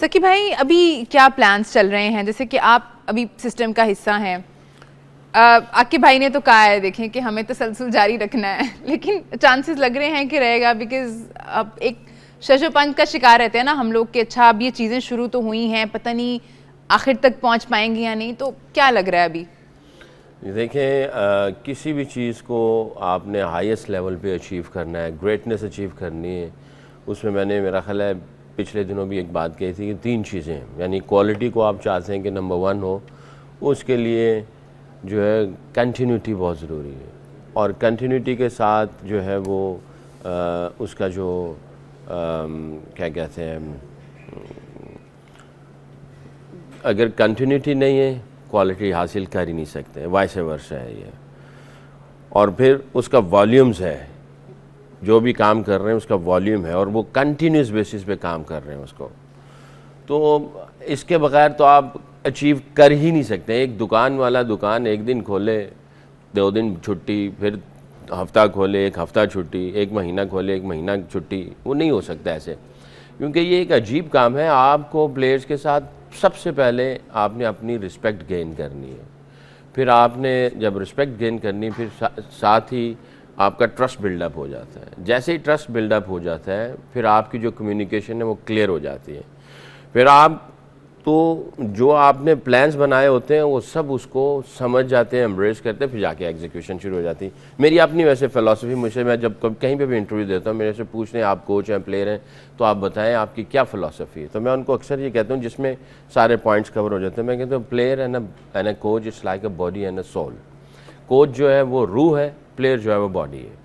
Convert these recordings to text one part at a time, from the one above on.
सकी भाई, अभी क्या प्लान्स चल रहे हैं? जैसे कि आप अभी सिस्टम का हिस्सा हैं, आपके भाई ने तो कहा है देखें कि हमें तसलसल जारी रखना है, लेकिन चांसेस लग रहे हैं कि रहेगा, बिकॉज अब एक शशोपंत का शिकार रहते हैं ना हम लोग कि अच्छा अब ये चीज़ें शुरू तो हुई हैं, पता नहीं आखिर तक पहुंच पाएंगी या नहीं, तो क्या लग रहा है अभी? देखें, किसी भी चीज़ को आपने हाईएस्ट लेवल पे अचीव करना है, ग्रेटनेस अचीव करनी है, उसमें मैंने मेरा ख्याल है पिछले दिनों भी एक बात कही थी कि 3 चीज़ें, यानी क्वालिटी को आप चाहते हैं कि नंबर 1 हो, उसके लिए जो है कंटिन्यूटी बहुत ज़रूरी है, और कंटिन्यूटी के साथ जो है वो उसका जो क्या कहते हैं, अगर कंटिन्यूटी नहीं है क्वालिटी हासिल कर ही नहीं सकते, वाइस वर्सा है ये। और फिर उसका वॉल्यूम्स है, जो भी काम कर रहे हैं उसका वॉल्यूम है और वो कंटिन्यूस बेसिस पे काम कर रहे हैं उसको, तो इसके बगैर तो आप अचीव कर ही नहीं सकते। एक दुकान वाला दुकान एक दिन खोले, 2 दिन छुट्टी, फिर हफ्ता खोले, 1 हफ्ता छुट्टी, 1 महीना खोले, 1 महीना छुट्टी, वो नहीं हो सकता ऐसे, क्योंकि ये एक अजीब काम है। आपको प्लेयर्स के साथ सबसे पहले आपने अपनी रिस्पेक्ट गेन करनी है, फिर आपने जब रिस्पेक्ट गेन करनी, फिर साथ ही आपका ट्रस्ट बिल्डअप हो जाता है। जैसे ही ट्रस्ट बिल्डअप हो जाता है, फिर आपकी जो कम्युनिकेशन है वो क्लियर हो जाती है, फिर आप तो जो आपने प्लान्स बनाए होते हैं वो सब उसको समझ जाते हैं, एम्ब्रेस करते हैं, फिर जाके एग्जीक्यूशन शुरू हो जाती है। मेरी अपनी वैसे फ़िलासफ़ी, मुझे मैं जब कहीं पे भी इंटरव्यू देता हूँ, मेरे से पूछते हैं आप कोच हैं, प्लेयर हैं, तो आप बताएं आपकी क्या फ़िलासफ़ी है, तो मैं उनको अक्सर ये कहता हूँ जिसमें सारे पॉइंट्स कवर हो जाते हैं। मैं कहता हूँ player and a coach it's like a body and a soul. Coach जो है वो रूह है, प्लेयर जो है वो बॉडी है।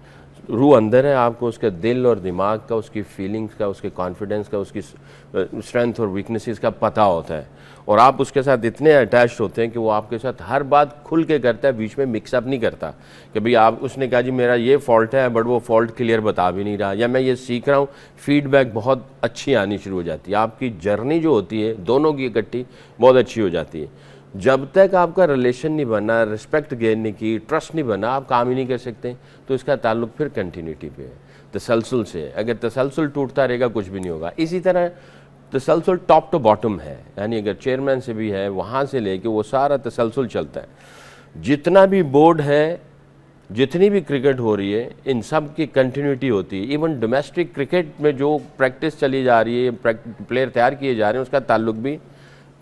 रूह अंदर है, आपको उसके दिल और दिमाग का, उसकी फीलिंग्स का, उसके कॉन्फिडेंस का, उसकी स्ट्रेंथ और वीकनेसेस का पता होता है, और आप उसके साथ इतने अटैच्ड होते हैं कि वो आपके साथ हर बात खुल के करता है, बीच में मिक्सअप नहीं करता कि भाई आप उसने कहा जी मेरा ये फॉल्ट है, बट वो फॉल्ट क्लियर बता भी नहीं रहा, या मैं ये सीख रहा हूँ। फीडबैक बहुत अच्छी आनी शुरू हो जाती है, आपकी जर्नी जो होती है दोनों की इकट्ठी बहुत अच्छी हो जाती है। जब तक आपका रिलेशन नहीं बना, रिस्पेक्ट गेन नहीं की, ट्रस्ट नहीं बना, आप काम ही नहीं कर सकते। तो इसका ताल्लुक फिर कंटिन्यूटी पे है, तसलसल से। अगर तसलसल टूटता रहेगा कुछ भी नहीं होगा। इसी तरह तसलसल टॉप टू बॉटम है, यानी अगर चेयरमैन से भी है, वहाँ से लेके वो सारा तसलसल चलता है। जितना भी बोर्ड है, जितनी भी क्रिकेट हो रही है, इन सब की कंटिन्यूटी होती है। इवन डोमेस्टिक क्रिकेट में जो प्रैक्टिस चली जा रही है, प्लेयर तैयार किए जा रहे हैं, उसका ताल्लुक भी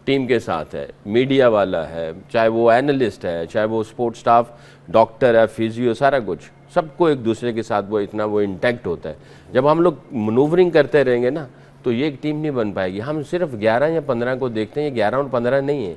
टीम के साथ है। मीडिया वाला है, चाहे वो एनालिस्ट है, चाहे वो स्पोर्ट्स स्टाफ, डॉक्टर है, फिजियो, सारा कुछ, सबको एक दूसरे के साथ वो इतना वो इंटैक्ट होता है। जब हम लोग मनूवरिंग करते रहेंगे ना, तो ये एक टीम नहीं बन पाएगी। हम सिर्फ 11 या 15 को देखते हैं, ये 11 और 15 नहीं है,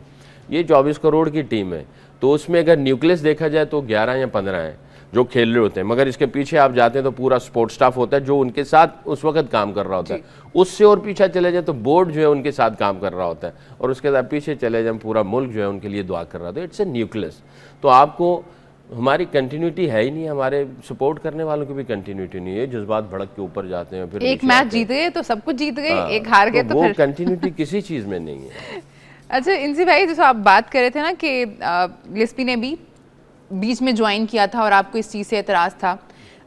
ये 24 करोड़ की टीम है। तो उसमें अगर न्यूक्लियस देखा जाए तो 11 या 15 है जो खेल रहे होते हैं, मगर इसके पीछे आप जाते हैं तो पूरा स्पोर्ट्स स्टाफ होता है जो उनके साथ उस वक्त काम कर रहा होता है। उससे और पीछे चले जाए तो बोर्ड जो है उनके साथ काम कर रहा होता है, और उसके बाद पीछे चले जाए पूरा मुल्क जो है उनके लिए दुआ कर रहा होता है। It's a nucleus. तो आपको हमारी कंटिन्यूटी है ही नहीं, हमारे सपोर्ट करने वालों की भी कंटिन्यूटी नहीं है, जज्बात भड़क के ऊपर जाते हैं, फिर एक मैच जीत गए तो सब कुछ जीत गए, एक हार गए तो वो फिर कंटिन्यूटी किसी चीज़ में नहीं है। अच्छा इंसी भाई, जैसे आप बात कर रहे थे ना कि गिलस्पी ने भी बीच में ज्वाइन किया था और आपको इस चीज़ से एतराज़ था।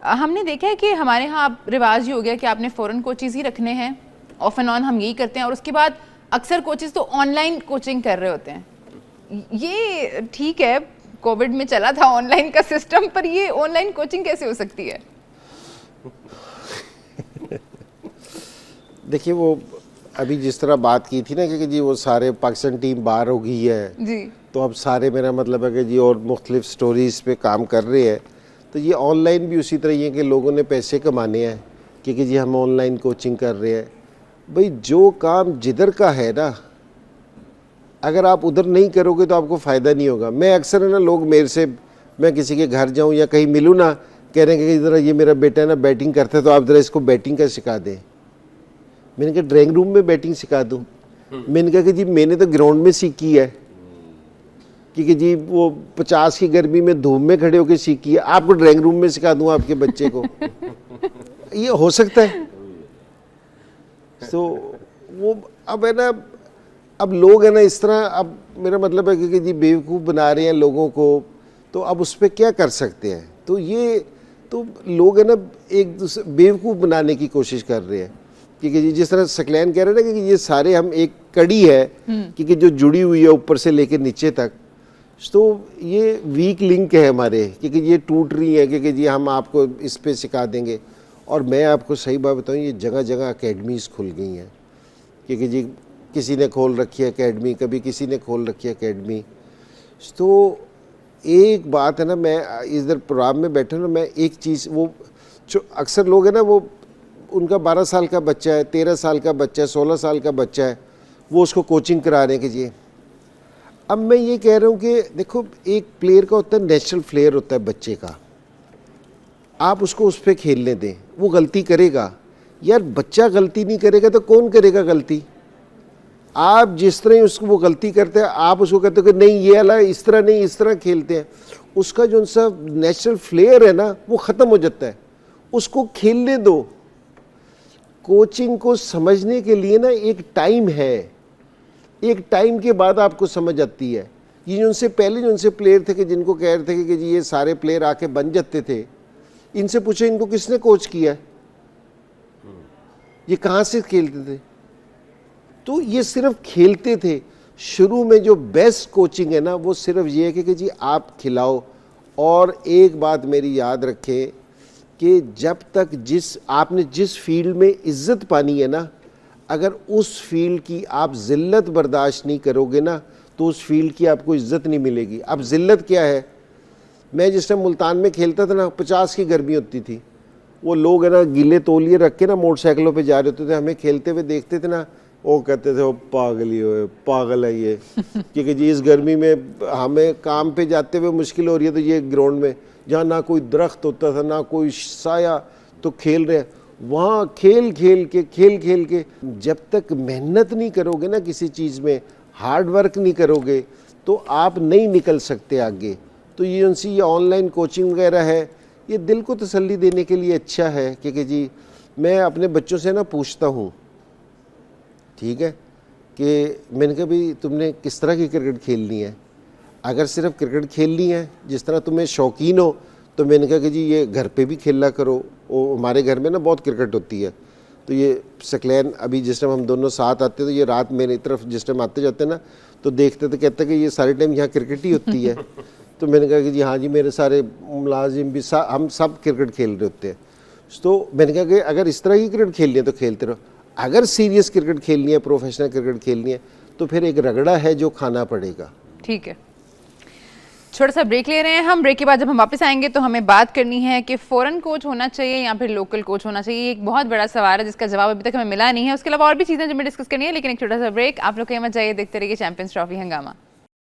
हमने देखा है कि हमारे यहाँ अब रिवाज ही हो गया कि आपने फ़ॉरेन कोचेज़ ही रखने हैं, ऑफ एंड ऑन हम यही करते हैं, और उसके बाद अक्सर कोचेज़ तो ऑनलाइन कोचिंग कर रहे होते हैं। ये ठीक है, कोविड में चला था ऑनलाइन का सिस्टम, पर ये ऑनलाइन कोचिंग कैसे हो सकती है? देखिए, वो अभी जिस तरह बात की थी ना कि जी वो सारे पाकिस्तान टीम बाहर हो गई है जी, तो अब सारे, मेरा मतलब है कि जी और मुख्तलिफ स्टोरीज़ पे काम कर रहे हैं, तो ये ऑनलाइन भी उसी तरह ही है कि लोगों ने पैसे कमाने हैं कि जी हम ऑनलाइन कोचिंग कर रहे हैं। भाई जो काम जिधर का है ना, अगर आप उधर नहीं करोगे तो आपको फ़ायदा नहीं होगा। मैं अक्सर है ना, लोग मेरे से, मैं किसी के घर जाऊँ या कहीं मिलूँ ना, कह रहे हैं कि ज़रा ये मेरा बेटा है ना बैटिंग करता है, तो आप ज़रा इसको बैटिंग का सिखा दें। मैंने कहा ड्राइंग रूम में बैटिंग सिखा दूँ? मैंने कहा कि जी मैंने तो ग्राउंड में सीखी है, क्योंकि जी वो 50 की गर्मी में धूप में खड़े होकर सीखी है, आपको ड्राइंग रूम में सिखा दूँ आपके बच्चे को? ये हो सकता है? तो वो अब है ना, अब लोग है ना इस तरह, अब मेरा मतलब है कि जी बेवकूफ़ बना रहे हैं लोगों को, तो अब उस पर क्या कर सकते हैं? तो ये तो लोग है ना एक दूसरे बेवकूफ़ बनाने की कोशिश कर रहे हैं। क्योंकि जी जिस तरह सकलैन कह रहे हैं ना कि ये सारे हम एक कड़ी है क्योंकि जो जुड़ी हुई है ऊपर से लेकर नीचे तक, तो ये वीक लिंक है हमारे, क्योंकि ये टूट रही है क्योंकि जी हम आपको इस पे सिखा देंगे। और मैं आपको सही बात बताऊँ, ये जगह जगह अकेडमीज़ खुल गई हैं, क्योंकि जी किसी ने खोल रखी है अकेडमी, कभी किसी ने खोल रखी है अकेडमी। तो एक बात है ना, मैं इधर प्रोग्राम में बैठा ना, मैं एक चीज़, वो जो अक्सर लोग हैं ना, वो उनका 12 साल का बच्चा है, 13 साल का बच्चा है, 16 साल का बच्चा है, वो उसको कोचिंग करा रहे हैं कि जी। अब मैं ये कह रहा हूँ कि देखो, एक प्लेयर का होता है नेचुरल फ्लेयर होता है बच्चे का, आप उसको उस पर खेलने दें, वो गलती करेगा। यार बच्चा गलती नहीं करेगा तो कौन करेगा गलती? आप जिस तरह ही उसको वो गलती करते हैं, आप उसको कहते हो कि नहीं ये वाला इस तरह नहीं, इस तरह खेलते हैं, उसका जो उनसा नेचुरल फ्लेयर है ना, वो ख़त्म हो जाता है। उसको खेलने दो। कोचिंग को समझने के लिए ना एक टाइम है, एक टाइम के बाद आपको समझ आती है। ये जो उनसे पहले जो उनसे प्लेयर थे कि जिनको कह रहे थे कि जी ये सारे प्लेयर आके बन जाते थे, इनसे पूछो इनको किसने कोच किया है, ये कहाँ से खेलते थे? तो ये सिर्फ खेलते थे। शुरू में जो बेस्ट कोचिंग है ना, वो सिर्फ ये है कि जी आप खिलाओ। और एक बात मेरी याद रखें कि जब तक आपने जिस फील्ड में इज्जत पानी है ना, अगर उस फील्ड की आप ज़िल्लत बर्दाश्त नहीं करोगे ना, तो उस फील्ड की आपको इज्जत नहीं मिलेगी। अब ज़िल्लत क्या है? मैं जिस टाइम मुल्तान में खेलता था ना, 50 की गर्मी होती थी, वो लोग है ना गीले तौलिए रख के ना मोटरसाइकिलों पे जा रहे होते थे, हमें खेलते हुए देखते थे ना, वो कहते थे वो पागल ही हो, पागल है ये क्योंकि जी इस गर्मी में हमें काम पे जाते हुए मुश्किल हो रही है, तो ये ग्राउंड में जहाँ ना कोई दरख्त होता था ना कोई साया, तो खेल रहे हैं वहाँ खेल खेल के जब तक मेहनत नहीं करोगे ना किसी चीज़ में, हार्ड वर्क नहीं करोगे, तो आप नहीं निकल सकते आगे। तो ये उनसे ये ऑनलाइन कोचिंग वगैरह है, ये दिल को तसल्ली देने के लिए अच्छा है। क्योंकि जी मैं अपने बच्चों से ना पूछता हूँ, ठीक है, कि मैंने कहा भाई तुमने किस तरह की क्रिकेट खेलनी है? अगर सिर्फ क्रिकेट खेलनी है जिस तरह तुम्हें शौकीन हो, तो मैंने कहा कि जी ये घर पे भी खेला करो। वो हमारे घर में ना बहुत क्रिकेट होती है, तो ये सकलैन अभी जिस टाइम हम दोनों साथ आते, तो ये रात मेरी तरफ जिस टाइम आते जाते ना, तो देखते तो कहते कि ये सारे टाइम यहाँ क्रिकेट ही होती है। तो मैंने कहा कि जी हाँ जी, मेरे सारे मुलाजिम भी हम सब क्रिकेट खेल रहे होते हैं। तो मैंने कहा कि अगर इस तरह की क्रिकेट खेलनी है तो खेलते रहो, अगर सीरियस क्रिकेट खेलनी है, प्रोफेशनल क्रिकेट खेलनी है, तो फिर एक रगड़ा है जो खाना पड़ेगा। ठीक है, छोटा सा ब्रेक ले रहे हैं हम। ब्रेक के बाद जब हम वापस आएंगे तो हमें बात करनी है कि फॉरेन कोच होना चाहिए या फिर लोकल कोच होना चाहिए। एक बहुत बड़ा सवाल है जिसका जवाब अभी तक हमें मिला नहीं है। उसके अलावा और भी चीज़ें जो हमें डिस्कस करनी है, लेकिन एक छोटा सा ब्रेक। आप लोग कहीं मत जाइए, देखते रहिए चैंपियंस ट्रॉफी हंगामा।